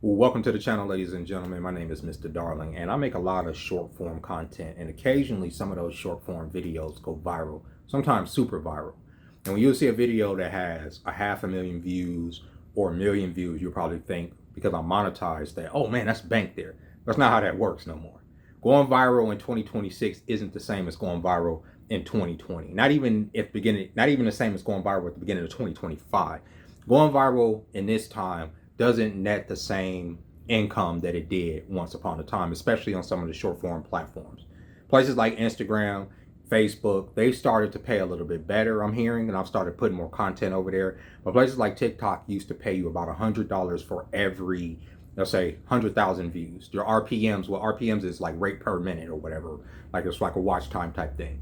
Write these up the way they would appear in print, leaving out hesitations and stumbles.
Well, welcome to the channel, ladies and gentlemen. My name is Mr. Darling, and I make a lot of short form content, and occasionally some of those short form videos go viral, sometimes super viral. And when you see a video that has 500,000 views or 1,000,000 views, you'll probably think, because I'm monetized, that, oh man, that's bank there. That's not how that works no more. Going viral in 2026 isn't the same as going viral in 2020. Not even the same as going viral at the beginning of 2025. Going viral in this time doesn't net the same income that it did once upon a time, especially on some of the short form platforms. Places like Instagram, Facebook, they've started to pay a little bit better, I'm hearing, and I've started putting more content over there. But places like TikTok used to pay you about $100 for every, let's say, 100,000 views. Your RPMs, well, RPMs is like rate per minute or whatever. Like it's like a watch time type thing.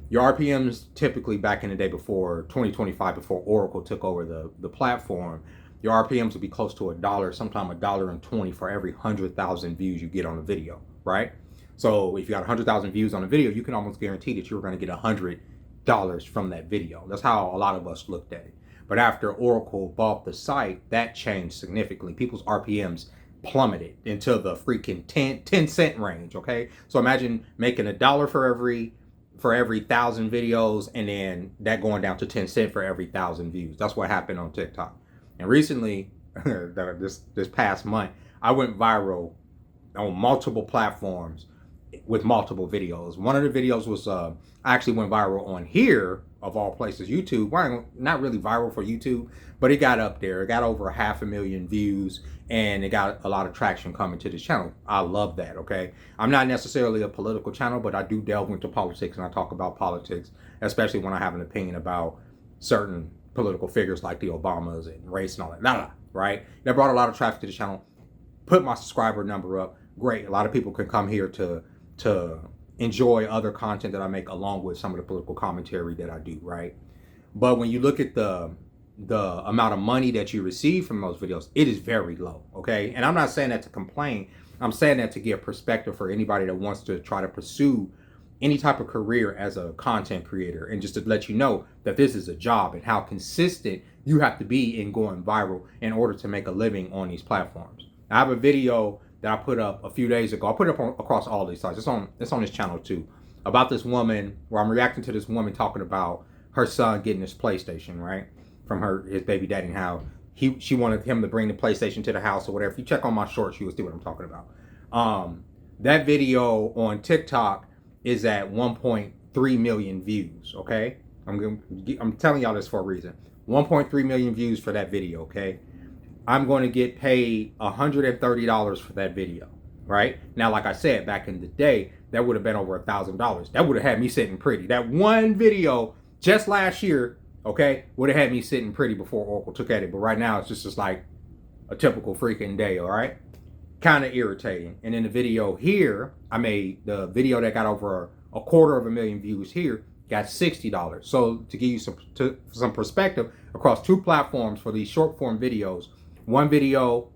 Your RPMs typically back in the day before 2025, before Oracle took over the platform, your RPMs would be close to $1, sometimes $1.20 for every 100,000 views you get on a video, right? So if you got 100,000 views on a video, you can almost guarantee that you're going to get $100 from that video. That's how a lot of us looked at it. But after Oracle bought the site, that changed significantly. People's RPMs plummeted into the freaking 10 cent range, okay? So imagine making $1 for every 1,000 videos, and then that going down to 10 cents for every 1,000 views. That's what happened on TikTok. And recently, this past month, I went viral on multiple platforms with multiple videos. One of the videos was I actually went viral on here, of all places, YouTube. Well, not really viral for YouTube, but it got up there. It got over 500,000 views, and it got a lot of traction coming to this channel. I love that, okay? I'm not necessarily a political channel, but I do delve into politics, and I talk about politics, especially when I have an opinion about certain political figures like the Obamas and race and all that, right? That brought a lot of traffic to the channel, put my subscriber number up. Great. A lot of people can come here to enjoy other content that I make along with some of the political commentary that I do, right? But when you look at the amount of money that you receive from those videos, it is very low, okay? And I'm not saying that to complain. I'm saying that to give perspective for anybody that wants to try to pursue any type of career as a content creator, and just to let you know that this is a job and how consistent you have to be in going viral in order to make a living on these platforms. I have a video that I put up a few days ago. I put it up across all these sites. It's on this channel too, about this woman, where I'm reacting to this woman talking about her son getting his PlayStation, right, from his baby daddy, and how she wanted him to bring the PlayStation to the house or whatever. If you check on my shorts, you will see what I'm talking about. That video on TikTok is at 1.3 million views, okay? I'm telling y'all this for a reason. 1.3 million views for that video, okay? I'm going to get paid $130 for that video, right? Now, like I said, back in the day, that would have been over $1,000. That would have had me sitting pretty. That one video just last year, okay, would have had me sitting pretty before Oracle took at it. But right now, it's just like a typical freaking day, all right? Kind of irritating. And in the video here, I made the video that got over 250,000 views here, got $60. So to give you some perspective, across two platforms for these short form videos, one video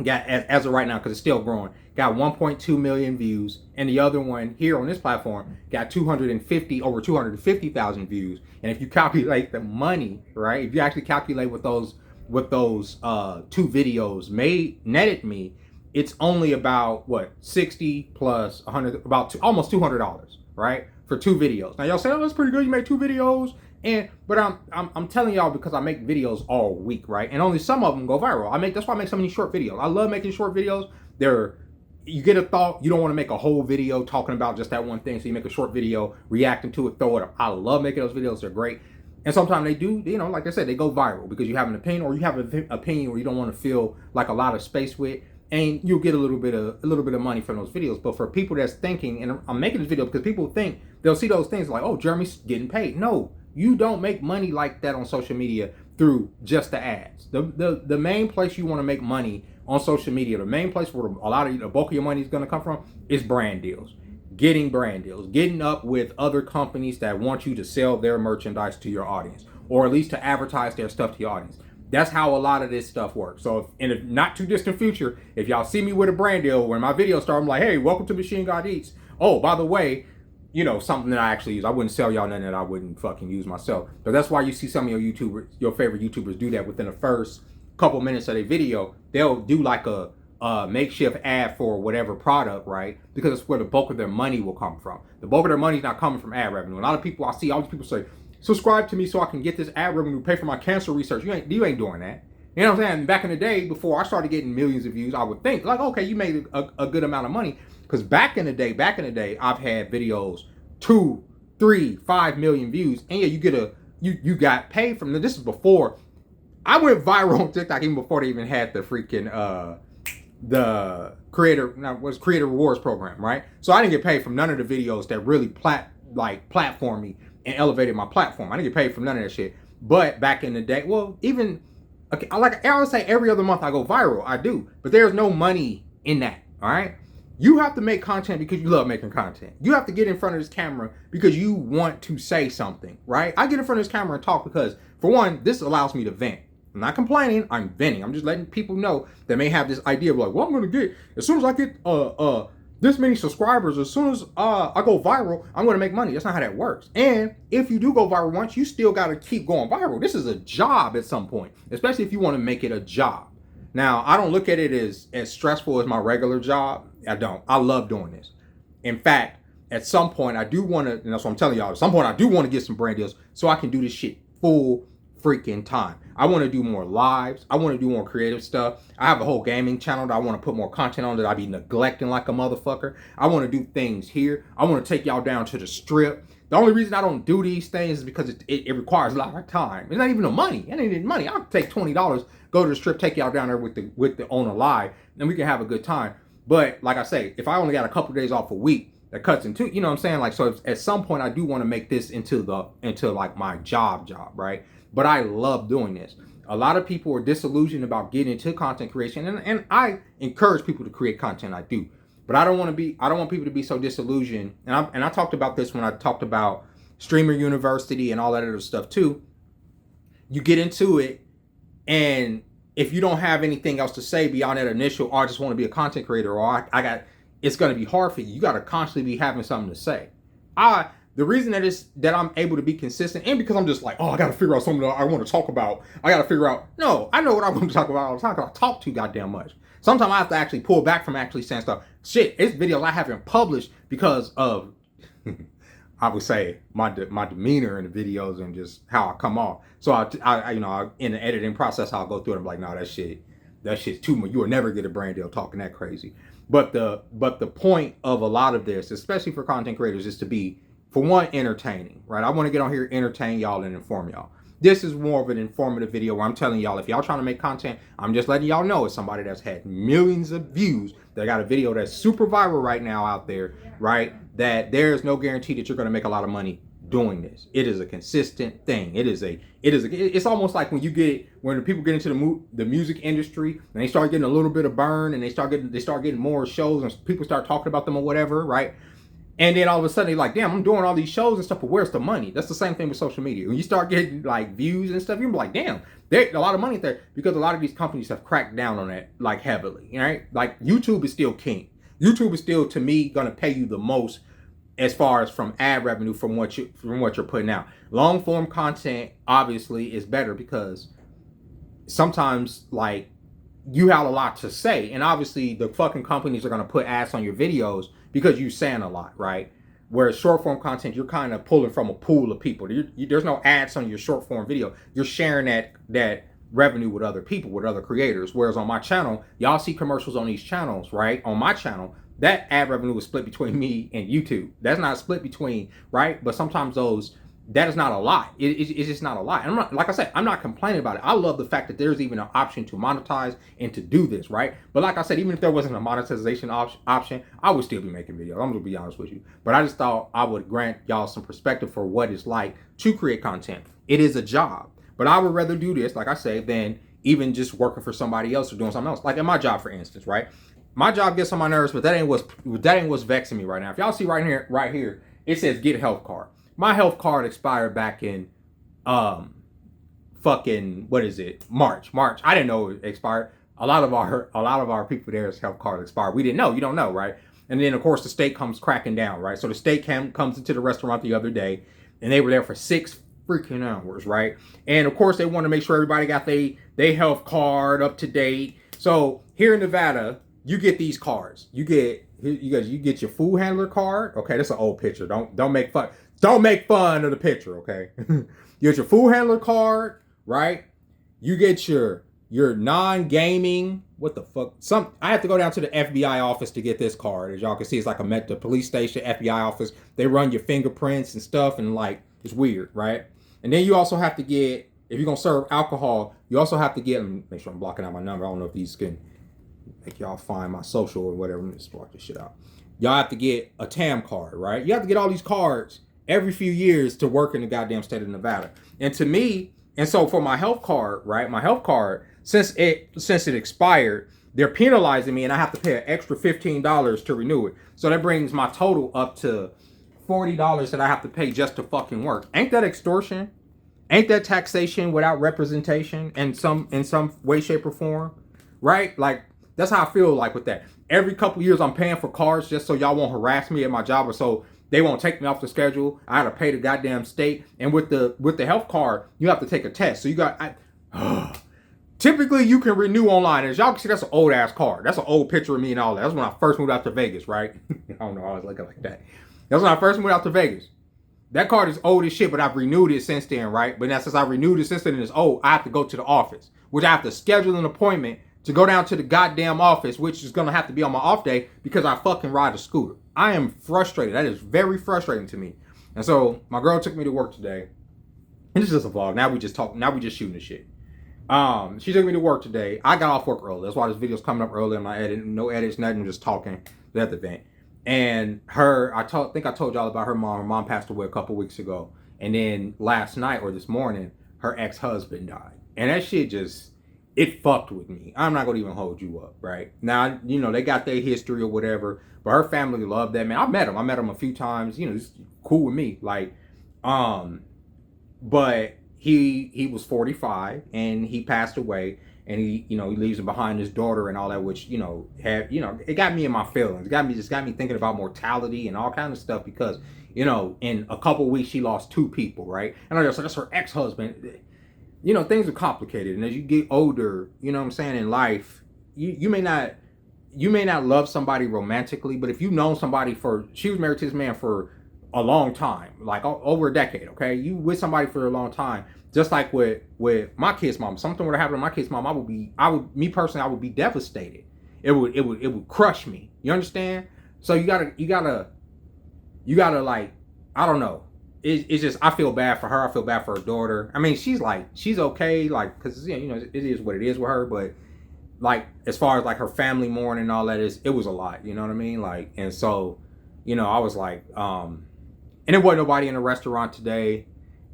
got, as of right now, because it's still growing, got 1.2 million views, and the other one here on this platform got over 250,000 views. And if you calculate the money, right, if you actually calculate what those two videos netted me, it's only about what, 60 plus 100, almost $200, right, for two videos. Now y'all say, oh, that's pretty good. You made two videos, but I'm telling y'all because I make videos all week, right, and only some of them go viral. That's why I make so many short videos. I love making short videos. You get a thought, you don't want to make a whole video talking about just that one thing, so you make a short video reacting to it, throw it up. I love making those videos. They're great. And sometimes they do, like I said, they go viral because you have an opinion, or you have an opinion where you don't want to feel like a lot of space with. And you'll get a little bit of money from those videos. But for people that's thinking, and I'm making this video because people think, they'll see those things like, oh, Jeremy's getting paid. No, you don't make money like that on social media through just the ads. The main place you want to make money on social media, the main place where the bulk of your money is going to come from, is brand deals. Getting brand deals, getting up with other companies that want you to sell their merchandise to your audience, or at least to advertise their stuff to your audience. That's how a lot of this stuff works. So if, in a not too distant future, if y'all see me with a brand deal, when my videos start, I'm like, hey, welcome to Machine God Eats. Oh, by the way, something that I actually use. I wouldn't sell y'all nothing that I wouldn't fucking use myself. But that's why you see some of your favorite YouTubers do that within the first couple minutes of their video. They'll do like a makeshift ad for whatever product, right? Because it's where the bulk of their money will come from. The bulk of their money is not coming from ad revenue. A lot of people, I see all these people say, subscribe to me so I can get this ad revenue, pay for my cancer research. You ain't doing that. You know what I'm saying? Back in the day, before I started getting millions of views, I would think like, okay, you made a good amount of money. Because back in the day, I've had videos 2, 3, 5 million views, and yeah, you got paid from them. This is before I went viral on TikTok, even before they even had the freaking the creator rewards program, right? So I didn't get paid from none of the videos that really platformed me and elevated my platform. I didn't get paid from none of that shit. But back in the day, well, even okay, I would say every other month I go viral. I do, but there's no money in that. All right. You have to make content because you love making content. You have to get in front of this camera because you want to say something, right? I get in front of this camera and talk because, for one, this allows me to vent. I'm not complaining, I'm venting. I'm just letting people know that may have this idea of like, well, I'm going to get, as soon as I get this many subscribers, as soon as I go viral, I'm going to make money. That's not how that works. And if you do go viral once, you still got to keep going viral. This is a job at some point, especially if you want to make it a job. Now, I don't look at it as stressful as my regular job. I don't. I love doing this. In fact, at some point, I do want to, and that's what I'm telling y'all, at some point, I do want to get some brand deals so I can do this shit full freaking time. I want to do more lives. I want to do more creative stuff. I have a whole gaming channel that I want to put more content on that I be neglecting like a motherfucker. I want to do things here. I want to take y'all down to the strip. The only reason I don't do these things is because it requires a lot of time. It's not even no money. It ain't even money. I'll take $20, go to the strip, take y'all down there with the owner live, and we can have a good time. But like I say, if I only got a couple of days off a week, that cuts into, you know what I'm saying? Like, so at some point I do want to make this into like my job, right? But I love doing this. A lot of people are disillusioned about getting into content creation, and I encourage people to create content. I do. But I don't want people to be so disillusioned. And I talked about this when I talked about Streamer University and all that other stuff too. You get into it, and if you don't have anything else to say beyond that initial, oh, I just want to be a content creator, or it's going to be hard for you. You got to constantly be having something to say. The reason that I'm able to be consistent, and because I'm just like, oh, I got to figure out something that I want to talk about. I got to figure out, no, I know what I want to talk about all the time because I talk too goddamn much. Sometimes I have to actually pull back from actually saying stuff. Shit, it's videos I haven't published because of, I would say, my demeanor in the videos and just how I come off. So I in the editing process, I'll go through it. I'm like, no, that shit's too much. You will never get a brand deal talking that crazy. But the point of a lot of this, especially for content creators, is to be, for one, entertaining, right? I want to get on here, entertain y'all, and inform y'all. This is more of an informative video where I'm telling y'all, if y'all trying to make content, I'm just letting y'all know, as somebody that's had millions of views, that got a video that's super viral right now out there, right? That there's no guarantee that you're going to make a lot of money doing this. It is a consistent thing. It's almost like when the people get into the music industry and they start getting a little bit of burn and they start getting more shows and people start talking about them or whatever, right? And then all of a sudden, you're like, damn, I'm doing all these shows and stuff, but where's the money? That's the same thing with social media. When you start getting like views and stuff, you're like, damn, there's a lot of money there, because a lot of these companies have cracked down on that like heavily, right? Like YouTube is still king. YouTube is still, to me, going to pay you the most as far as from ad revenue from what you're putting out. Long form content obviously is better because sometimes like you have a lot to say, and obviously the fucking companies are going to put ads on your videos because you're saying a lot, right? Whereas short form content, you're kind of pulling from a pool of people. There's no ads on your short form video. You're sharing that revenue with other people, with other creators. Whereas on my channel, y'all see commercials on these channels, right? On my channel, that ad revenue is split between me and YouTube. That's not split between, right? But sometimes that is not a lot. It's just not a lot. And I'm not, like I said, I'm not complaining about it. I love the fact that there's even an option to monetize and to do this, right? But like I said, even if there wasn't a monetization option, I would still be making videos. I'm gonna be honest with you. But I just thought I would grant y'all some perspective for what it's like to create content. It is a job, but I would rather do this, like I say, than even just working for somebody else or doing something else. Like in my job, for instance, right? My job gets on my nerves, but that ain't what's vexing me right now. If y'all see right here, it says get health card. My health card expired back in fucking, what is it? March. I didn't know it expired. A lot of our people there's health card expired. We didn't know. You don't know, right? And then of course the state comes cracking down, right? So the state comes into the restaurant the other day, and they were there for 6 freaking hours, right? And of course they want to make sure everybody got they health card up to date. So here in Nevada, you get these cards. You get your food handler card. Okay, that's an old picture. Don't make fun. Don't make fun of the picture. Okay, you get your food handler card, right? You get your non-gaming. What the fuck? I have to go down to the FBI office to get this card. As y'all can see, it's like I'm at the police station, FBI office. They run your fingerprints and stuff, and like it's weird, right? And then you also have to get, if you're gonna serve alcohol, you also have to get. Make sure I'm blocking out my number. I don't know if these can make y'all find my social or whatever. Let me just block this shit out. Y'all have to get a TAM card, right? You have to get all these cards every few years to work in the goddamn state of Nevada. And to me, and so for my health card, right? My health card, since it expired, they're penalizing me, and I have to pay an extra $15 to renew it. So that brings my total up to $40 that I have to pay just to fucking work. Ain't that extortion? Ain't that taxation without representation in some way, shape, or form? Right? Like, that's how I feel like with that. Every couple years I'm paying for cards just so y'all won't harass me at my job, or so they won't take me off the schedule. I had to pay the goddamn state. And with the health card, you have to take a test. So you got typically you can renew online. As y'all can see, that's an old ass card. That's an old picture of me and all that. That's when I first moved out to Vegas, right? I don't know, I was looking like that. That's when I first moved out to Vegas. That card is old as shit, but I've renewed it since then, right? But now since I renewed it since then and it's old, I have to go to the office, which I have to schedule an appointment to go down to the goddamn office, which is going to have to be on my off day because I fucking ride a scooter. I am frustrated. That is very frustrating to me. And so my girl took me to work today. And this is just a vlog. Now we just talk. Now we just shooting the shit. She took me to work today. I got off work early. That's why this video's coming up early. I'm not editing. No edits, nothing. I'm just talking at the event. And I think I told y'all about her mom. Her mom passed away a couple weeks ago. And then last night or this morning, her ex-husband died. And that shit just, it fucked with me. I'm not going to even hold you up, right? Now, you know, they got their history or whatever, but her family loved that man. I met him a few times. You know, he's cool with me. Like, but he was 45 and he passed away, and he leaves behind his daughter and all that, which, it got me in my feelings. It got me thinking about mortality and all kinds of stuff because, in a couple weeks she lost 2 people, right? And I just, that's her ex-husband. Things are complicated, and as you get older, in life, you may not love somebody romantically, but if you've known somebody she was married to this man for a long time, like over a decade, okay? You with somebody for a long time, just like with my kid's mom. Something would happen to my kid's mom, I would be devastated. It would crush me. You understand? So you gotta like, I don't know. It's just, I feel bad for her. I feel bad for her daughter. I mean, she's okay, like, because, it is what it is with her. But, like, as far as, like, her family mourning and all that, it was a lot. You know what I mean? Like, and so, I was like, and there wasn't nobody in the restaurant today.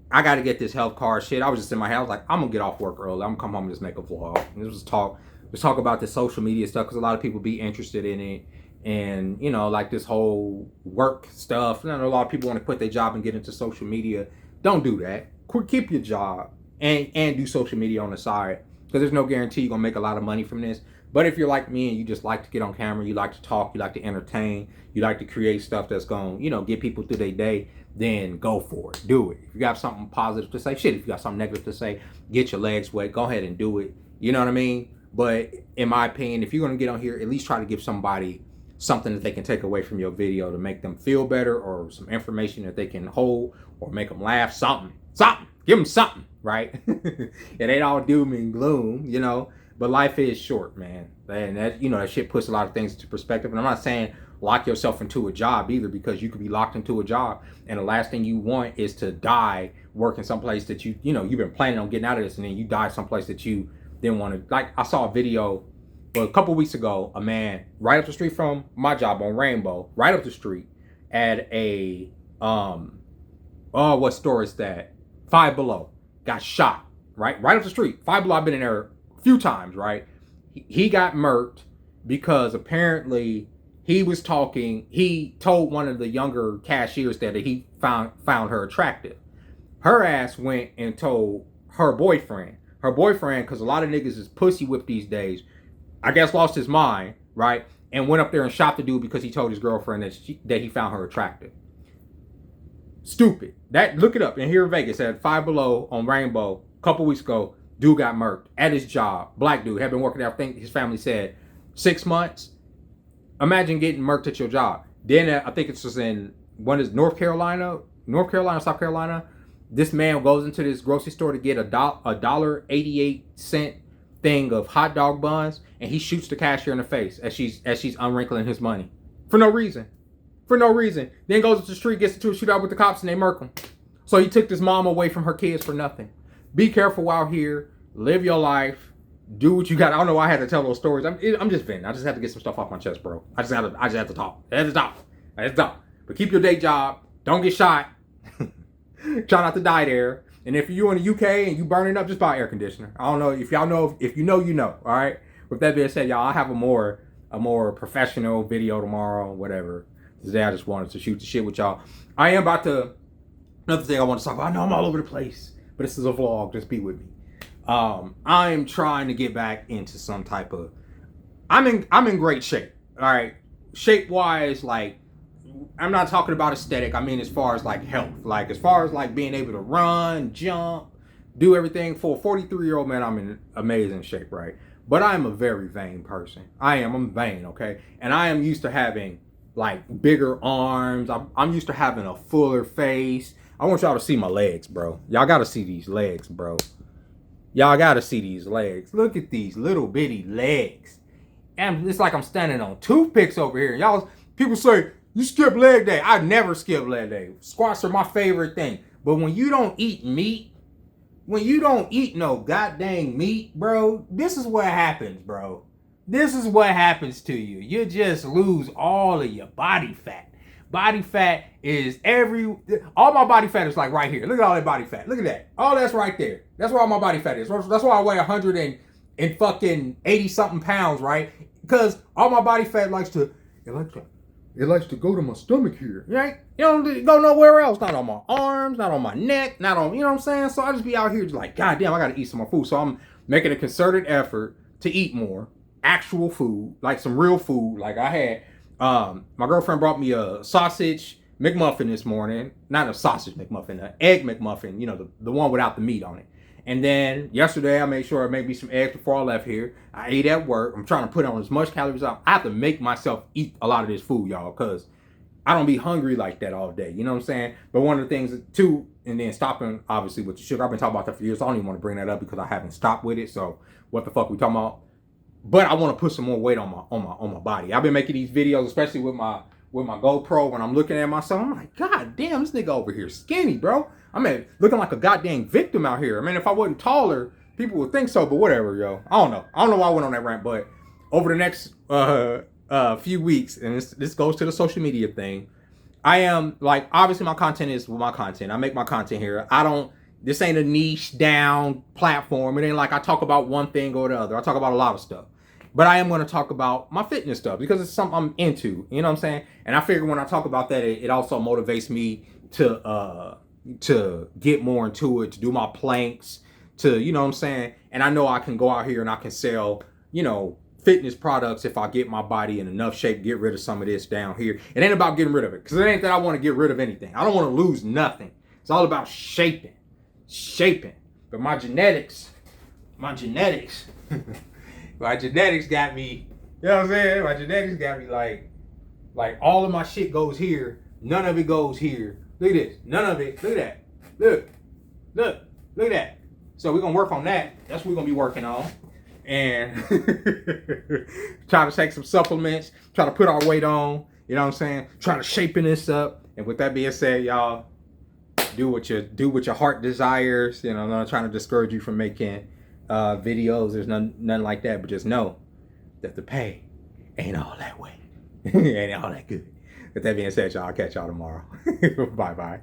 I got to get this health card shit. I was just in my house, like, I'm going to get off work early. I'm going to come home and just make a vlog. And let's talk about the social media stuff, because a lot of people be interested in it. And, like this whole work stuff. A lot of people want to quit their job and get into social media. Don't do that. Keep your job and do social media on the side, because there's no guarantee you're going to make a lot of money from this. But if you're like me and you just like to get on camera, you like to talk, you like to entertain, you like to create stuff that's going to, get people through their day, then go for it. Do it. If you got something positive to say, shit. If you got something negative to say, get your legs wet. Go ahead and do it. You know what I mean? But in my opinion, if you're going to get on here, at least try to give somebody something that they can take away from your video to make them feel better, or some information that they can hold, or make them laugh. Something. Give them something, right? It ain't all doom and gloom, But life is short, man. And that, that shit puts a lot of things into perspective. And I'm not saying lock yourself into a job either, because you could be locked into a job, and the last thing you want is to die working someplace that you've been planning on getting out of this, and then you die someplace that you didn't want to. Like, I saw a video a couple weeks ago, a man right up the street from my job on Rainbow, right up the street at a what store is that? Five Below, got shot, right up the street. Five Below, I've been in there a few times, right? He got murked because apparently he told one of the younger cashiers that he found her attractive. Her ass went and told her boyfriend, because a lot of niggas is pussy whipped these days, I guess lost his mind, right? And went up there and shot the dude because he told his girlfriend that he found her attractive. Stupid. Look it up. And here in Vegas at Five Below on Rainbow, a couple weeks ago, dude got murked at his job. Black dude, had been working there, I think his family said 6 months. Imagine getting murked at your job. Then I think it's just in one is North Carolina, South Carolina. This man goes into this grocery store to get a $1.88 thing of hot dog buns, and he shoots the cashier in the face as she's unwrinkling his money for no reason. For no reason. Then goes to the street, gets into a shootout with the cops, and they murk him. So he took this mom away from her kids for nothing. Be careful out here. Live your life. Do what you got. I don't know why I had to tell those stories. I'm just venting. I just had to get some stuff off my chest, bro. I just had to talk. I had to talk. But keep your day job. Don't get shot. Try not to die there. And if you're in the UK and you burning up, just buy an air conditioner. I don't know if y'all know. If you know, you know. All right. With that being said, y'all, I have a more professional video tomorrow. Whatever. Today I just wanted to shoot the shit with y'all. I am about to. Another thing I want to talk about. I know I'm all over the place, but this is a vlog. Just be with me. I'm trying to get back into some type of. I'm in great shape. All right, shape wise, like I'm not talking about aesthetic. I mean as far as like health, like as far as like being able to run, jump, do everything. For a 43-year-old man, I'm in amazing shape, right? But I am a very vain person. I'm vain, okay, and I am used to having like bigger arms. I'm used to having a fuller face. I want y'all to see my legs, bro. Y'all gotta see these legs, bro. Y'all gotta see these legs. Look at these little bitty legs. And it's like I'm standing on toothpicks over here. Y'all, people say, you skip leg day. I never skip leg day. Squats are my favorite thing. But when you don't eat meat, when you don't eat no goddamn meat, bro, this is what happens, bro. This is what happens to you. You just lose all of your body fat. Body fat is all my body fat is like right here. Look at all that body fat. Look at that. All that's right there. That's where all my body fat is. That's why I weigh 180 something pounds, right? Because all my body fat likes to go to my stomach here, right? You don't go nowhere else. Not on my arms, not on my neck, not on, you know what I'm saying? So I just be out here just like, God damn, I gotta eat some more food. So I'm making a concerted effort to eat more actual food, like some real food. Like I had. My girlfriend brought me a sausage McMuffin this morning. Not a sausage McMuffin, an egg McMuffin, you know, the one without the meat on it. And then yesterday I made sure I made me some eggs before I left here. I ate at work. I'm trying to put on as much calories as I have to make myself eat a lot of this food, y'all, because I don't be hungry like that all day. You know what I'm saying? But one of the things too, and then stopping obviously with the sugar. I've been talking about that for years. So I don't even want to bring that up because I haven't stopped with it. So what the fuck we talking about? But I want to put some more weight on my body. I've been making these videos, especially with my GoPro. When I'm looking at myself, I'm like, God damn, this nigga over here skinny, bro. I mean, looking like a goddamn victim out here. I mean, if I wasn't taller, people would think so. But whatever, yo. I don't know why I went on that rant. But over the next few weeks, and this goes to the social media thing, I am like, obviously my content is my content. I make my content here. This ain't a niche down platform. It ain't like I talk about one thing or the other. I talk about a lot of stuff. But I am going to talk about my fitness stuff because it's something I'm into. You know what I'm saying? And I figure when I talk about that, it also motivates me to get more into it, to do my planks, to, you know what I'm saying? And I know I can go out here and I can sell, you know, fitness products if I get my body in enough shape, get rid of some of this down here. It ain't about getting rid of it because it ain't that I want to get rid of anything. I don't want to lose nothing. It's all about shaping. But my genetics got me, you know what I'm saying? My genetics got me like all of my shit goes here. None of it goes here. Look at this. None of it. Look at that. Look at that. So we're going to work on that. That's what we're going to be working on. And try to take some supplements, try to put our weight on, you know what I'm saying? Try to shaping this up. And with that being said, y'all, do what your heart desires. You know, I'm not trying to discourage you from making videos. There's none like that. But just know that the pay ain't all that way. Ain't all that good. With that being said, y'all, I'll catch y'all tomorrow. Bye-bye.